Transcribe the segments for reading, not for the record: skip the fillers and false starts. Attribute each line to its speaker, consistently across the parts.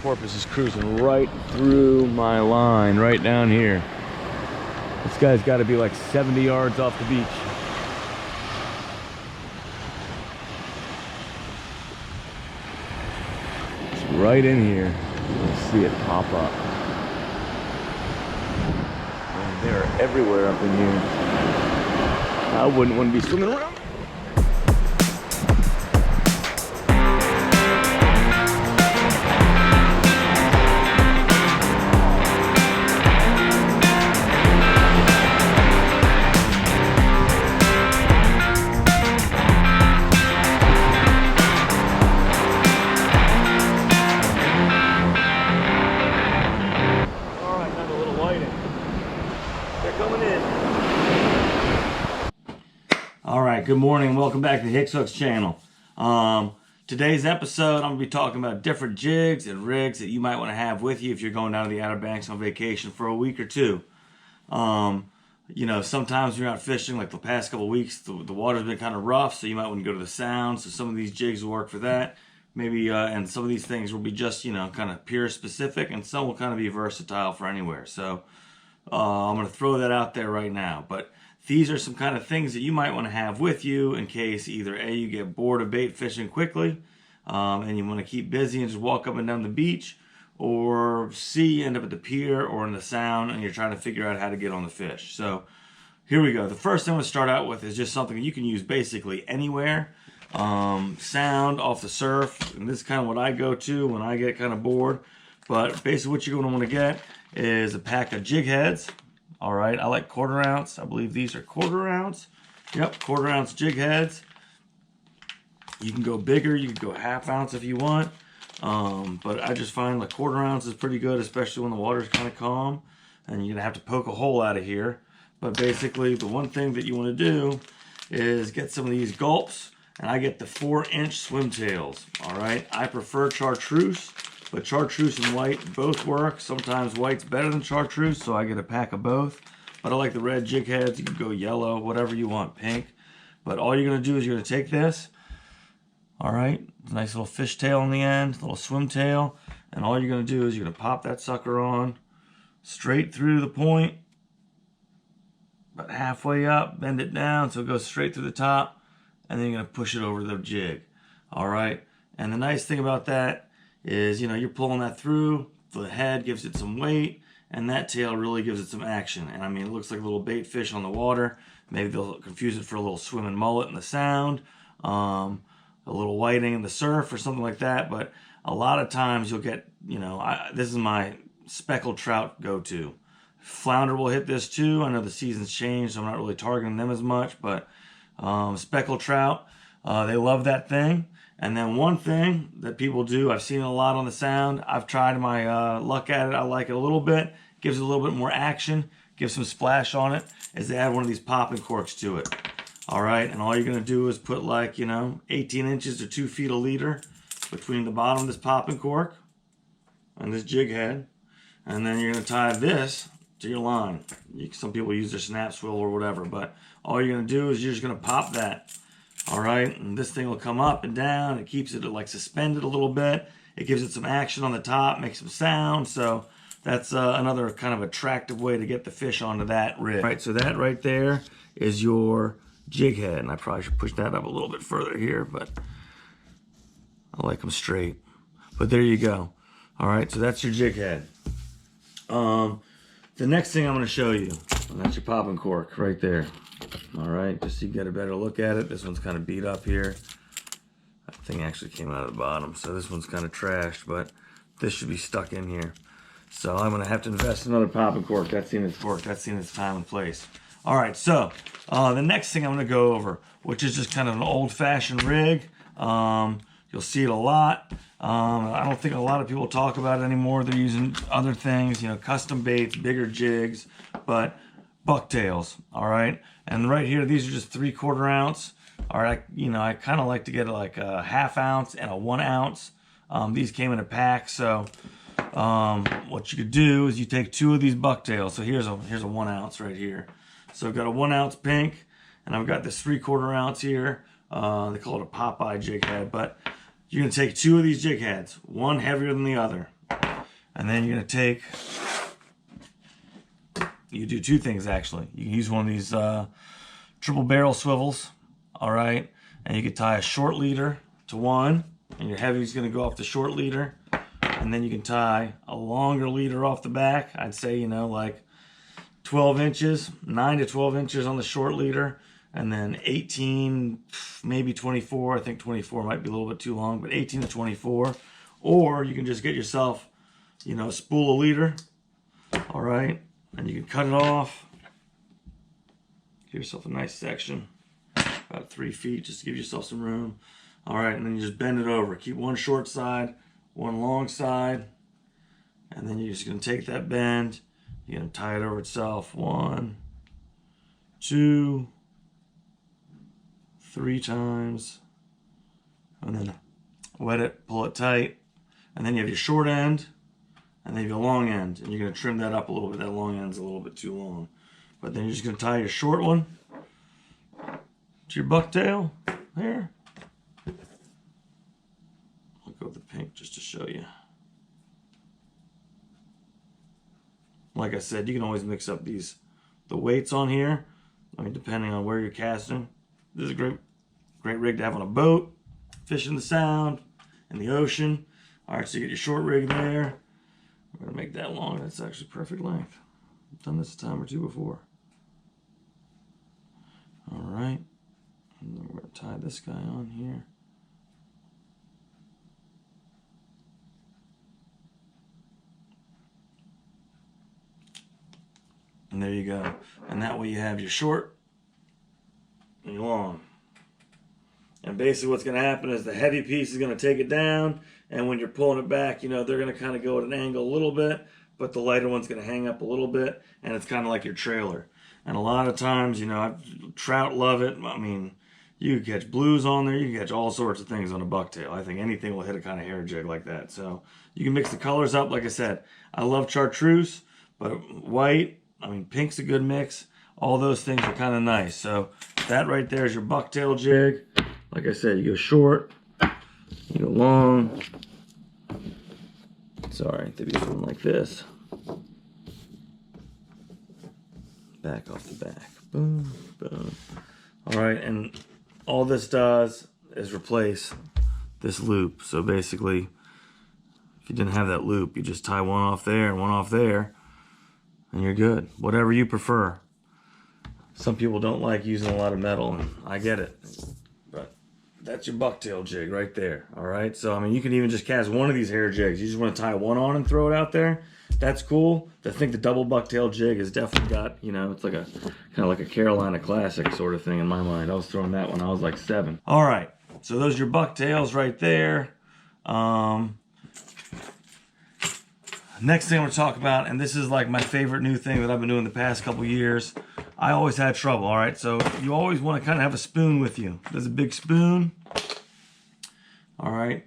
Speaker 1: porpoise is cruising right through my line, right down here. This guy's got to be like 70 yards off the beach. It's right in here. You'll see it pop up. And they're everywhere up in here. I wouldn't want to be swimming around. Good morning, welcome back to the Hicks Hooks channel. Today's episode, I'm going to be talking about different jigs and rigs that you might want to have with you if you're going down to the Outerbanks on vacation for a week or two. You know, sometimes when you're out fishing, like the past couple of weeks, the water's been kind of rough, so you might want to go to the sound. So some of these jigs will work for that. Maybe, and some of these things will be just, you know, kind of pier specific, and some will kind of be versatile for anywhere. So I'm going to throw that out there right now. But these are some kind of things that you might want to have with you in case either A, you get bored of bait fishing quickly and you want to keep busy and just walk up and down the beach, or C, you end up at the pier or in the sound and you're trying to figure out how to get on the fish. So here we go. The first thing I'm going to start out with is just something you can use basically anywhere. Sound, off the surf, and this is kind of what I go to when I get kind of bored. But basically what you're going to want to get is a pack of jig heads. All right, I like 1/4 ounce. I believe these are 1/4 ounce. Yep, 1/4 ounce jig heads. You can go bigger, you can go 1/2 ounce if you want. But I just find like 1/4 ounce is pretty good, especially when the water's kind of calm and you're gonna have to poke a hole out of here. But basically, the one thing that you want to do is get some of these gulps, and I get the 4-inch swim tails. All right, I prefer chartreuse. But chartreuse and white both work. Sometimes white's better than chartreuse, so I get a pack of both. But I like the red jig heads. You can go yellow, whatever you want, pink. But all you're going to do is you're going to take this. All right, nice little fish tail on the end, little swim tail. And all you're going to do is you're going to pop that sucker on straight through the point. About halfway up, bend it down so it goes straight through the top. And then you're going to push it over the jig. All right, and the nice thing about that is, you know, you're pulling that through, the head gives it some weight, and that tail really gives it some action. And I mean, it looks like a little bait fish on the water. Maybe they'll confuse it for a little swimming mullet in the sound, a little whiting in the surf or something like that. But a lot of times you'll get, you know, this is my speckled trout go-to. Flounder will hit this too. I know the season's changed, so I'm not really targeting them as much, but speckled trout, they love that thing. And then one thing that people do, I've seen it a lot on the sound, I've tried my luck at it, I like it a little bit, gives it a little bit more action, gives some splash on it, is they add one of these popping corks to it. All right, and all you're gonna do is put like, you know, 18 inches to 2 feet a leader between the bottom of this popping cork and this jig head. And then you're gonna tie this to your line. Some people use their snap swivel or whatever, but all you're gonna do is you're just gonna pop that. All right, and this thing will come up and down. It keeps it like suspended a little bit. It gives it some action on the top, makes some sound. So that's another kind of attractive way to get the fish onto that rig. All right, so that right there is your jig head. And I probably should push that up a little bit further here, but I like them straight. But there you go. All right, so that's your jig head. The next thing I'm gonna show you, and that's your popping cork right there. All right, just so you get a better look at it. This one's kind of beat up here. That thing actually came out of the bottom, so this one's kind of trashed, but this should be stuck in here. So I'm gonna have to invest in another popping cork. That's seen its work, that's seen its time and place. All right, so the next thing I'm gonna go over, which is just kind of an old-fashioned rig. You'll see it a lot. I don't think a lot of people talk about it anymore. They're using other things, you know, custom baits, bigger jigs, but bucktails, all right? And right here, these are just 3/4 ounce. All right, I kind of like to get like a 1/2 ounce and a 1 ounce. These came in a pack, so what you could do is you take 2 of these bucktails. So here's a 1 ounce right here. So I've got a 1 ounce pink, and I've got this 3/4 ounce here. They call it a Popeye jig head, but you're gonna take 2 of these jig heads, one heavier than the other. And then you're gonna take, you do two things actually. You can use one of these triple barrel swivels, all right? And you can tie a short leader to one, and your heavy's gonna go off the short leader. And then you can tie a longer leader off the back. I'd say, you know, like 12 inches, 9 to 12 inches on the short leader, and then 18, maybe 24. I think 24 might be a little bit too long, but 18 to 24. Or you can just get yourself, you know, a spool of leader, all right? And you can cut it off. Give yourself a nice section, about 3 feet, just to give yourself some room. All right, and then you just bend it over. Keep one short side, one long side, and then you're just gonna take that bend, you're gonna tie it over itself 1, 2, 3 times, and then wet it, pull it tight, and then you have your short end, and then you have your long end, and you're gonna trim that up a little bit. That long end's a little bit too long. But then you're just gonna tie your short one to your bucktail there. I'll go with the pink just to show you. Like I said, you can always mix up the weights on here. I mean, depending on where you're casting. This is a great rig to have on a boat, fishing the sound, in the ocean. All right, so you get your short rig there. We're gonna make that long. That's actually perfect length. I've done this a time or two before. All right, and then we're gonna tie this guy on here. And there you go. And that way you have your short and your long. And basically what's gonna happen is the heavy piece is gonna take it down, and when you're pulling it back, you know, they're gonna kind of go at an angle a little bit, but the lighter one's gonna hang up a little bit, and it's kind of like your trailer. And a lot of times, you know, trout love it. I mean, you can catch blues on there, you can catch all sorts of things on a bucktail. I think anything will hit a kind of hair jig like that. So you can mix the colors up. Like I said, I love chartreuse, but white, I mean, pink's a good mix. All those things are kind of nice. So that right there is your bucktail jig. Like I said, you go short, you go long. Sorry, they be something like this. Back off the back. Boom, boom. All right, and all this does is replace this loop. So basically, if you didn't have that loop, you just tie one off there and one off there, and you're good. Whatever you prefer. Some people don't like using a lot of metal, and I get it. But that's your bucktail jig right there, all right? So, I mean, you can even just cast one of these hair jigs. You just want to tie one on and throw it out there. That's cool. I think the double bucktail jig has definitely got, you know, it's like a kind of like a Carolina classic sort of thing in my mind. I was throwing that when I was like 7. All right, so those are your bucktails right there. Next thing I'm going to talk about, and this is like my favorite new thing that I've been doing the past couple years. I always had trouble, all right? So you always want to kind of have a spoon with you. There's a big spoon. All right,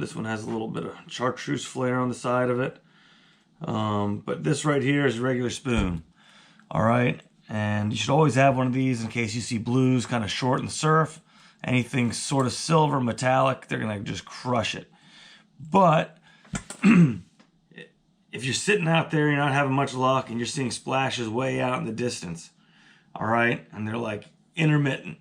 Speaker 1: this one has a little bit of chartreuse flare on the side of it. But this right here is a regular spoon. All right, and you should always have one of these in case you see blues kind of short in the surf. Anything sort of silver, metallic, they're going to just crush it. But if you're sitting out there, you're not having much luck, and you're seeing splashes way out in the distance, all right, and they're like intermittent.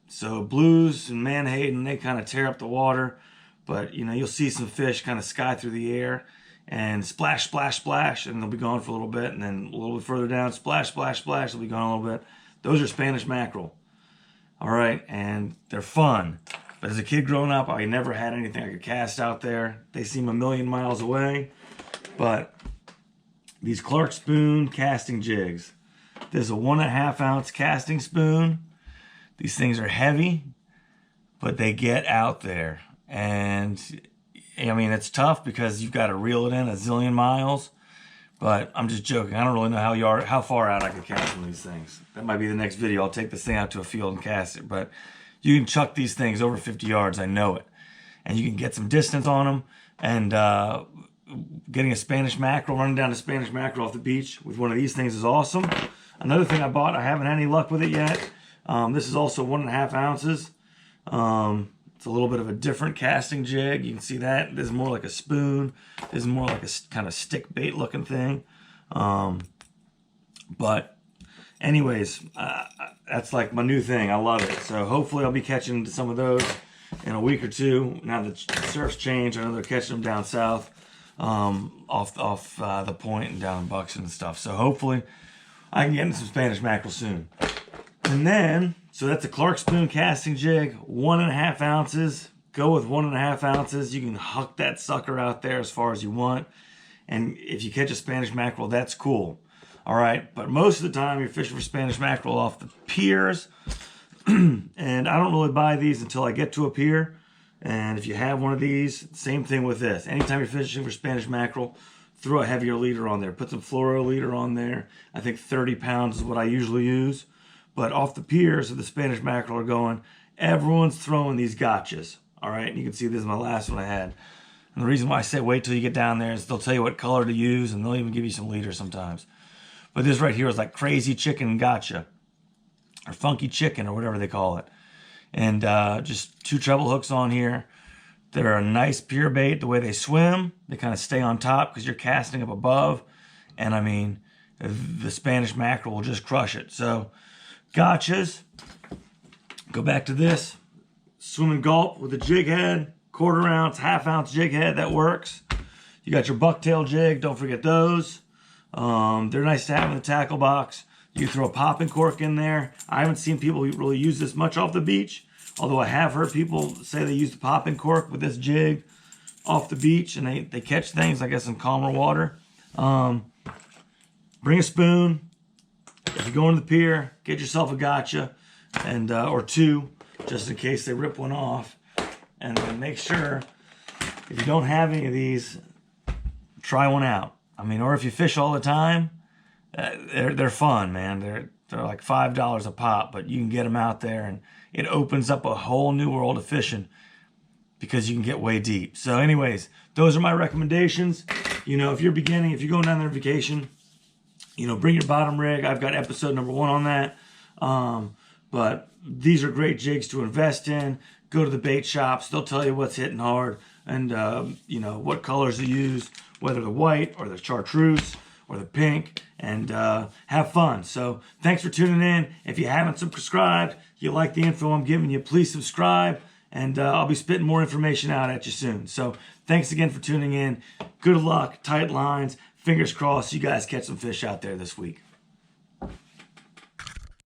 Speaker 1: So blues and Manhattan, they kind of tear up the water, but you know, you'll see some fish kind of sky through the air and splash, splash, splash, and they'll be gone for a little bit, and then a little bit further down, splash, splash, splash, they'll be gone a little bit. Those are Spanish mackerel, all right, and they're fun. But as a kid growing up, I never had anything I could cast out there. They seem a million miles away. But these Clark spoon casting jigs. There's a 1.5 ounce casting spoon. These things are heavy, but they get out there. And I mean, it's tough because you've got to reel it in a zillion miles. But I'm just joking. I don't really know how far out I could cast one of these things. That might be the next video. I'll take this thing out to a field and cast it. But you can chuck these things over 50 yards. I know it. And you can get some distance on them. And getting a Spanish mackerel, running down a Spanish mackerel off the beach with one of these things is awesome. Another thing I bought, I haven't had any luck with it yet. This is also 1.5 ounces. It's a little bit of a different casting jig. You can see that. This is more like a spoon. This is more like a kind of stick bait looking thing. But anyways, that's like my new thing. I love it. So hopefully I'll be catching some of those in a week or two. Now that the surf's changed, I know they're catching them down south, off the point and down in Buxton and stuff. So hopefully I can get into some Spanish mackerel soon. And then, so that's a Clark spoon casting jig, 1.5 ounces. Go with 1.5 ounces. You can huck that sucker out there as far as you want. And if you catch a Spanish mackerel, that's cool. All right, but most of the time you're fishing for Spanish mackerel off the piers. And I don't really buy these until I get to a pier. And if you have one of these, same thing with this. Anytime you're fishing for Spanish mackerel, throw a heavier leader on there. Put some fluoro leader on there. I think 30 pounds is what I usually use. But off the piers where the Spanish mackerel are going, everyone's throwing these gotchas. All right, and you can see this is my last one I had. And the reason why I say wait till you get down there is they'll tell you what color to use, and they'll even give you some leaders sometimes. But this right here is like crazy chicken gotcha, or funky chicken, or whatever they call it. And just 2 treble hooks on here. They're a nice pier bait. The way they swim, they kind of stay on top because you're casting up above. And I mean, the Spanish mackerel will just crush it. So gotchas. Go back to this. Swim and gulp with a jig head. 1/4 ounce, 1/2 ounce jig head. That works. You got your bucktail jig. Don't forget those. They're nice to have in the tackle box. You throw a popping cork in there. I haven't seen people really use this much off the beach, although I have heard people say they use the popping cork with this jig off the beach, and they catch things, I guess, in calmer water. Bring a spoon. If you go into the pier, get yourself a gotcha, and or 2, just in case they rip one off. And then make sure, if you don't have any of these, try one out. I mean, or if you fish all the time, they're fun, man. They're like $5 a pop, but you can get them out there, and it opens up a whole new world of fishing because you can get way deep. So anyways, those are my recommendations. You know, if you're beginning, if you're going down there on vacation, you know, bring your bottom rig. I've got episode number 1 on that. But these are great jigs to invest in. Go to the bait shops. They'll tell you what's hitting hard and, you know, what colors to use, whether the white or the chartreuse or the pink, and have fun. So thanks for tuning in. If you haven't subscribed, you like the info I'm giving you, please subscribe, and I'll be spitting more information out at you soon. So thanks again for tuning in. Good luck, tight lines, fingers crossed you guys catch some fish out there this week.